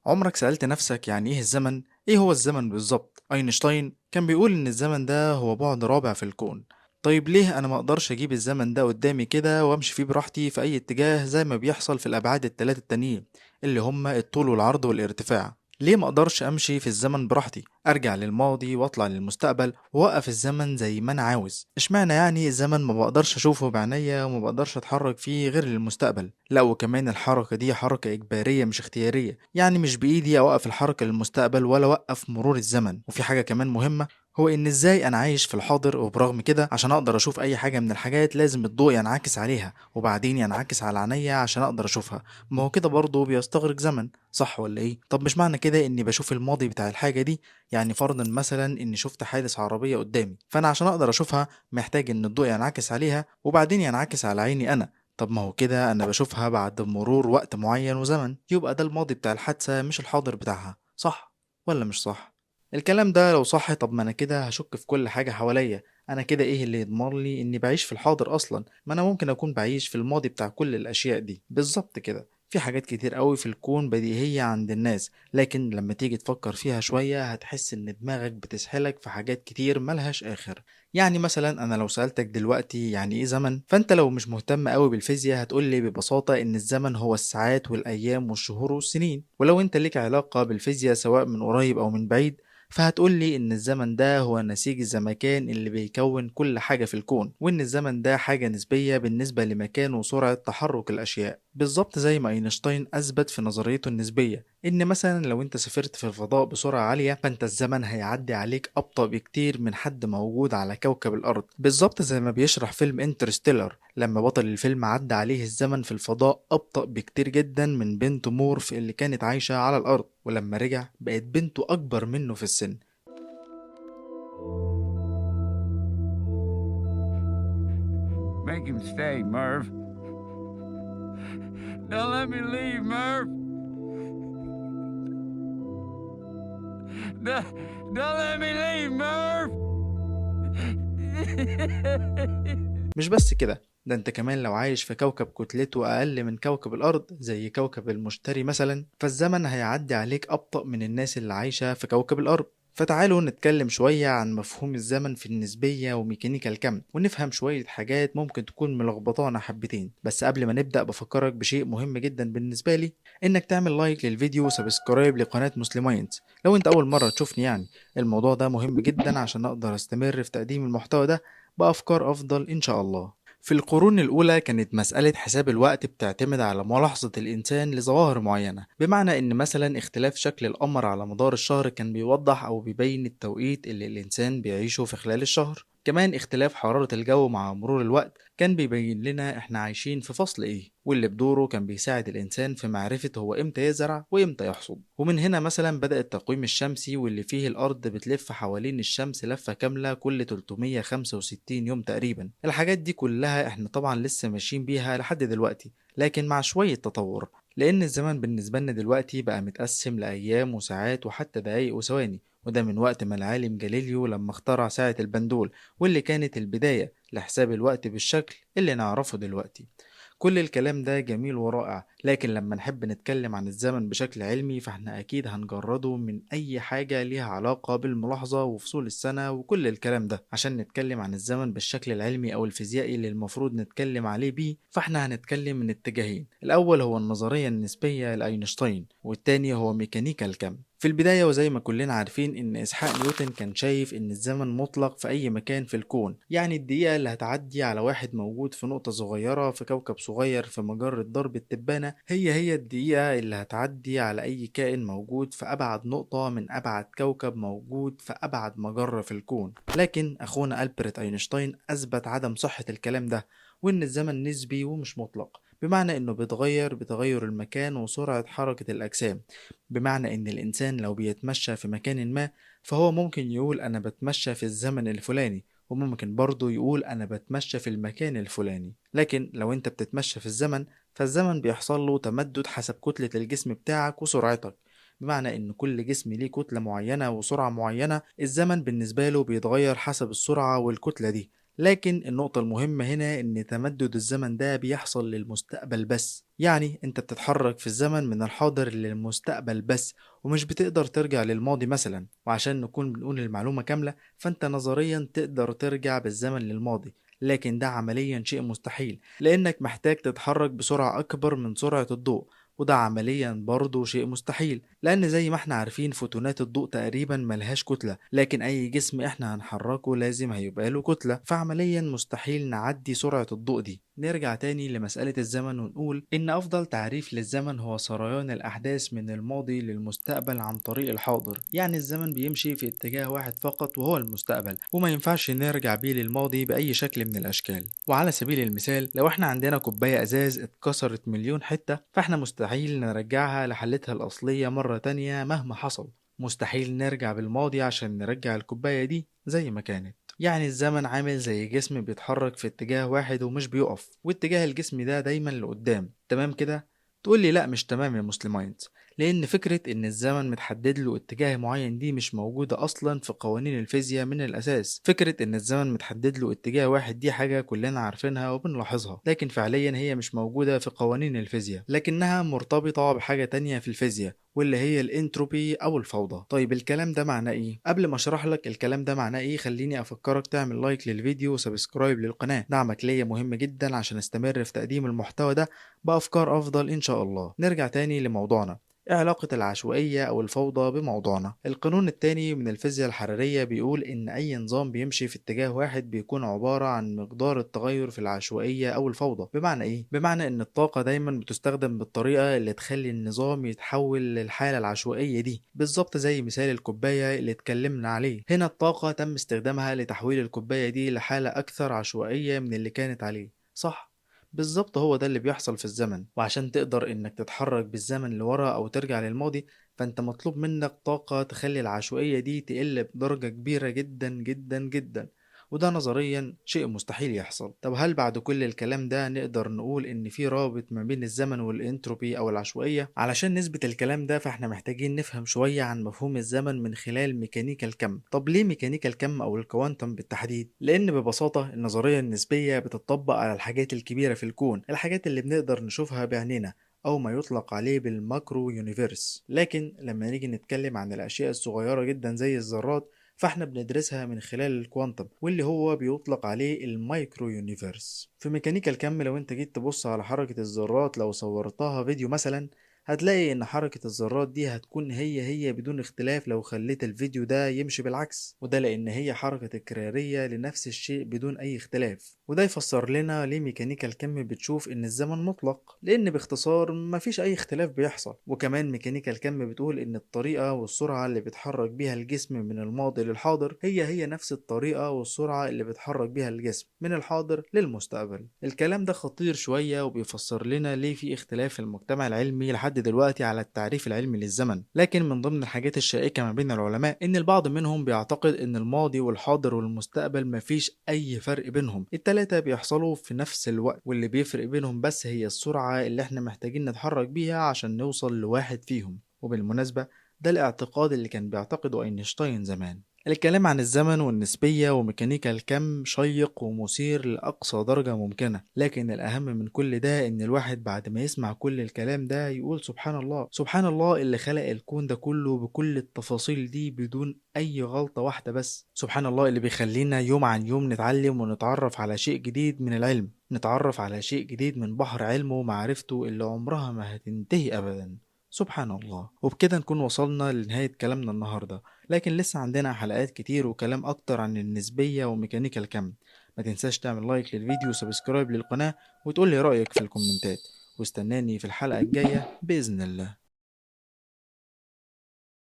عمرك سألت نفسك يعني إيه الزمن؟ إيه هو الزمن بالظبط؟ أينشتاين كان بيقول إن الزمن ده هو بعد رابع في الكون. طيب ليه أنا ما أقدرش أجيب الزمن ده قدامي كده وأمشي فيه براحتي في أي اتجاه زي ما بيحصل في الأبعاد التلاتة التانيين اللي هما الطول والعرض والارتفاع؟ ليه ما أقدرش أمشي في الزمن براحتي؟ أرجع للماضي وأطلع للمستقبل وأوقف الزمن زي ما أنا عاوز. إشمعنى يعني الزمن ما بقدرش أشوفه بعينيا وما بقدرش أتحرك فيه غير للمستقبل؟ لا، وكمان الحركة دي حركة إجبارية مش اختيارية، يعني مش بإيدي أوقف الحركة للمستقبل ولا أوقف مرور الزمن. وفي حاجة كمان مهمة، هو إن إزاي أنا عايش في الحاضر، وبرغم كده عشان أقدر أشوف أي حاجة من الحاجات لازم الضوء ينعكس عليها وبعدين ينعكس على عينيا عشان أقدر أشوفها. ما هو كده برضه بيستغرق زمن، صح ولا إيه؟ طب مش معنى كده إني بشوف الماضي بتاع الحاجة دي، يعني فرضا مثلا إني شفت حادث عربية قدامي، فأنا عشان أقدر أشوفها محتاج إن الضوء ينعكس عليها وبعدين ينعكس على عيني أنا. طب ما هو كده أنا بشوفها بعد مرور وقت معين وزمن، يبقى ده الماضي بتاع الحادثة مش الحاضر بتاعها، صح ولا مش صح؟ الكلام ده لو صح، طب ما أنا كده هشك في كل حاجة حواليا. أنا كده إيه اللي يضمن لي إني بعيش في الحاضر أصلا؟ ما أنا ممكن أكون بعيش في الماضي بتاع كل الأشياء دي بالظبط كده. في حاجات كتير قوي في الكون بديهية عند الناس، لكن لما تيجي تفكر فيها شوية هتحس إن دماغك بتسحلك في حاجات كتير ملهاش آخر. يعني مثلا انا لو سألتك دلوقتي يعني ايه زمن، فانت لو مش مهتم قوي بالفيزياء هتقولي ببساطة ان الزمن هو الساعات والايام والشهور والسنين. ولو انت ليك علاقة بالفيزياء سواء من قريب او من بعيد، فهتقولي ان الزمن ده هو نسيج الزمكان اللي بيكون كل حاجة في الكون، وان الزمن ده حاجة نسبية بالنسبة لمكان وسرعة تحرك الاشياء، بالظبط زي ما اينشتاين اثبت في نظريته النسبية ان مثلا لو انت سافرت في الفضاء بسرعة عالية فانت الزمن هيعدي عليك ابطأ بكتير من حد موجود على كوكب الارض، بالظبط زي ما بيشرح فيلم انترستيلر لما بطل الفيلم عدى عليه الزمن في الفضاء ابطأ بكتير جدا من بنته مورف اللي كانت عايشة على الارض، ولما رجع بقت بنته اكبر منه في السن. Make him stay, Merv. Don't let me leave, Merv. Don't, don't let me leave, Merv. مش بس كده، ده انت كمان لو عايش في كوكب كتلته اقل من كوكب الارض زي كوكب المشتري مثلا، فالزمن هيعدي عليك ابطأ من الناس اللي عايشة في كوكب الارض. فتعالوا نتكلم شوية عن مفهوم الزمن في النسبية وميكانيكا الكم، ونفهم شوية حاجات ممكن تكون ملخبطانا حبتين. بس قبل ما نبدأ بفكرك بشيء مهم جدا بالنسبة لي، انك تعمل لايك للفيديو وسبسكرايب لقناة مسلماينز لو انت اول مرة تشوفني يعني. الموضوع ده مهم جدا عشان اقدر استمر في تقديم المحتوى ده بأفكار أفضل إن شاء الله. في القرون الأولى كانت مسألة حساب الوقت بتعتمد على ملاحظة الإنسان لظواهر معينة، بمعنى إن مثلا اختلاف شكل القمر على مدار الشهر كان بيوضح أو بيبين التوقيت اللي الإنسان بيعيشه في خلال الشهر. كمان اختلاف حرارة الجو مع مرور الوقت كان بيبين لنا احنا عايشين في فصل ايه، واللي بدوره كان بيساعد الإنسان في معرفة هو امتى يزرع وامتى يحصد. ومن هنا مثلا بدأ التقويم الشمسي واللي فيه الأرض بتلف حوالين الشمس لفة كاملة كل 365 يوم تقريبا. الحاجات دي كلها احنا طبعا لسه ماشيين بيها لحد دلوقتي، لكن مع شوية تطور، لأن الزمن بالنسبة لنا دلوقتي بقى متقسم لأيام وساعات وحتى دقايق وثواني. وده من وقت ما العالم جاليليو لما اخترع ساعة البندول، واللي كانت البداية لحساب الوقت بالشكل اللي نعرفه دلوقتي. كل الكلام ده جميل ورائع، لكن لما نحب نتكلم عن الزمن بشكل علمي فاحنا أكيد هنجرده من أي حاجة ليها علاقة بالملاحظة وفصول السنة وكل الكلام ده. عشان نتكلم عن الزمن بالشكل العلمي أو الفيزيائي اللي المفروض نتكلم عليه بيه، فاحنا هنتكلم من اتجاهين. الأول هو النظرية النسبية لأينشتاين، والتاني هو ميكانيكا الكم. في البداية وزي ما كلنا عارفين إن إسحاق نيوتن كان شايف إن الزمن مطلق في أي مكان في الكون، يعني الدقيقة اللي هتعدي على واحد موجود في نقطة صغيرة في كوكب صغير في مجرة درب التبانة هي الدقيقة اللي هتعدي على أي كائن موجود في أبعد نقطة من أبعد كوكب موجود في أبعد مجرة في الكون. لكن أخونا ألبرت أينشتاين أثبت عدم صحة الكلام ده، وإن الزمن نسبي ومش مطلق، بمعنى إنه بيتغير بتغير المكان وسرعة حركة الأجسام. بمعنى إن الإنسان لو بيتمشى في مكان ما فهو ممكن يقول أنا بتمشى في الزمن الفلاني، وممكن برضه يقول أنا بتمشى في المكان الفلاني. لكن لو أنت بتتمشى في الزمن فالزمن بيحصل له تمدد حسب كتلة الجسم بتاعك وسرعتك، بمعنى إن كل جسم ليه كتلة معينة وسرعة معينة، الزمن بالنسبة له بيتغير حسب السرعة والكتلة دي. لكن النقطة المهمة هنا إن تمدد الزمن ده بيحصل للمستقبل بس، يعني انت بتتحرك في الزمن من الحاضر للمستقبل بس، ومش بتقدر ترجع للماضي مثلا. وعشان نكون بنقول المعلومة كاملة، فانت نظريا تقدر ترجع بالزمن للماضي، لكن ده عمليا شيء مستحيل، لانك محتاج تتحرك بسرعة اكبر من سرعة الضوء. وده عمليا برضه شيء مستحيل، لان زي ما احنا عارفين فوتونات الضوء تقريبا ملهاش كتلة، لكن اي جسم احنا هنحركه لازم هيبقى له كتلة، فعمليا مستحيل نعدي سرعة الضوء دي. نرجع تاني لمسألة الزمن ونقول إن أفضل تعريف للزمن هو سريان الأحداث من الماضي للمستقبل عن طريق الحاضر. يعني الزمن بيمشي في اتجاه واحد فقط وهو المستقبل، وما ينفعش نرجع بيه للماضي بأي شكل من الأشكال. وعلى سبيل المثال، لو احنا عندنا كوباية أزاز اتكسرت مليون حتة، فاحنا مستحيل نرجعها لحالتها الأصلية مرة تانية مهما حصل. مستحيل نرجع بالماضي عشان نرجع الكوباية دي زي ما كانت. يعني الزمن عامل زي جسم بيتحرك في اتجاه واحد ومش بيقف، واتجاه الجسم ده دايما لقدام. تمام كده؟ تقول لي لا مش تمام يا مسلماينز، لأن فكرة إن الزمن متحدد له اتجاه معين دي مش موجودة أصلا في قوانين الفيزياء من الأساس. فكرة إن الزمن متحدد له اتجاه واحد دي حاجة كلنا عارفينها وبنلاحظها، لكن فعليا هي مش موجودة في قوانين الفيزياء، لكنها مرتبطة بحاجة تانية في الفيزياء، واللي هي الانتروبي او الفوضى. طيب الكلام ده معناه ايه؟ قبل ما اشرح لك الكلام ده معناه ايه، خليني افكرك تعمل لايك للفيديو وسبسكرايب للقناة. دعمك ليا مهم جدا عشان استمر في تقديم المحتوى ده بافكار افضل ان شاء الله. نرجع تاني لموضوعنا. ايه علاقة العشوائية أو الفوضى بموضوعنا؟ القانون التاني من الفيزياء الحرارية بيقول إن أي نظام بيمشي في اتجاه واحد بيكون عبارة عن مقدار التغير في العشوائية أو الفوضى. بمعنى إيه؟ بمعنى إن الطاقة دايما بتستخدم بالطريقة اللي تخلي النظام يتحول للحالة العشوائية دي، بالظبط زي مثال الكوباية اللي اتكلمنا عليه. هنا الطاقة تم استخدامها لتحويل الكوباية دي لحالة أكثر عشوائية من اللي كانت عليه، صح؟ بالظبط هو ده اللي بيحصل في الزمن. وعشان تقدر انك تتحرك بالزمن لورا او ترجع للماضي، فانت مطلوب منك طاقة تخلي العشوائية دي تقل بدرجة كبيرة جدا جدا جدا، وده نظريا شيء مستحيل يحصل. طب هل بعد كل الكلام ده نقدر نقول ان في رابط ما بين الزمن والانتروبي او العشوائية؟ علشان نثبت الكلام ده فاحنا محتاجين نفهم شوية عن مفهوم الزمن من خلال ميكانيكا الكم. طب ليه ميكانيكا الكم او الكوانتم بالتحديد؟ لان ببساطة النظرية النسبية بتطبق على الحاجات الكبيرة في الكون، الحاجات اللي بنقدر نشوفها بعينينا أو ما يطلق عليه بالماكرو يونيفيرس. لكن لما نيجي نتكلم عن الأشياء الصغيرة جدا زي الذرات، فاحنا بندرسها من خلال الكوانتم، واللي هو بيطلق عليه المايكرو يونيفيرس. في ميكانيكا الكم لو انت جيت تبص على حركة الذرات لو صورتها فيديو مثلا، هتلاقي ان حركة الذرات دي هتكون هي بدون اختلاف لو خليت الفيديو ده يمشي بالعكس، وده لان هي حركة تكرارية لنفس الشيء بدون اي اختلاف. وده يفسر لنا ليه ميكانيكا الكم بتشوف ان الزمن مطلق، لان باختصار مفيش اي اختلاف بيحصل. وكمان ميكانيكا الكم بتقول ان الطريقة والسرعة اللي بيتحرك بيها الجسم من الماضي للحاضر هي نفس الطريقة والسرعة اللي بيتحرك بيها الجسم من الحاضر للمستقبل. الكلام ده خطير شوية وبيفسر لنا ليه في اختلاف في المجتمع العلمي لحد دلوقتي على التعريف العلمي للزمن. لكن من ضمن الحاجات الشائكة ما بين العلماء ان البعض منهم بيعتقد ان الماضي والحاضر والمستقبل مفيش اي فرق بينهم، التلاتة بيحصلوا في نفس الوقت، واللي بيفرق بينهم بس هي السرعة اللي احنا محتاجين نتحرك بيها عشان نوصل لواحد فيهم. وبالمناسبة ده الاعتقاد اللي كان بيعتقده اينشتاين زمان. الكلام عن الزمن والنسبية وميكانيكا الكم شيق ومثير لأقصى درجة ممكنة، لكن الأهم من كل ده إن الواحد بعد ما يسمع كل الكلام ده يقول سبحان الله، سبحان الله اللي خلق الكون ده كله بكل التفاصيل دي بدون أي غلطة واحدة بس. سبحان الله اللي بيخلينا يوم عن يوم نتعلم ونتعرف على شيء جديد من العلم، نتعرف على شيء جديد من بحر علمه ومعرفته اللي عمرها ما هتنتهي أبدا. سبحان الله. وبكده نكون وصلنا لنهاية كلامنا النهاردة، لكن لسه عندنا حلقات كتير وكلام أكتر عن النسبية وميكانيكا الكم. ما تنساش تعمل لايك للفيديو وسبسكرايب للقناة وتقول لي رأيك في الكومنتات، واستناني في الحلقة الجاية بإذن الله.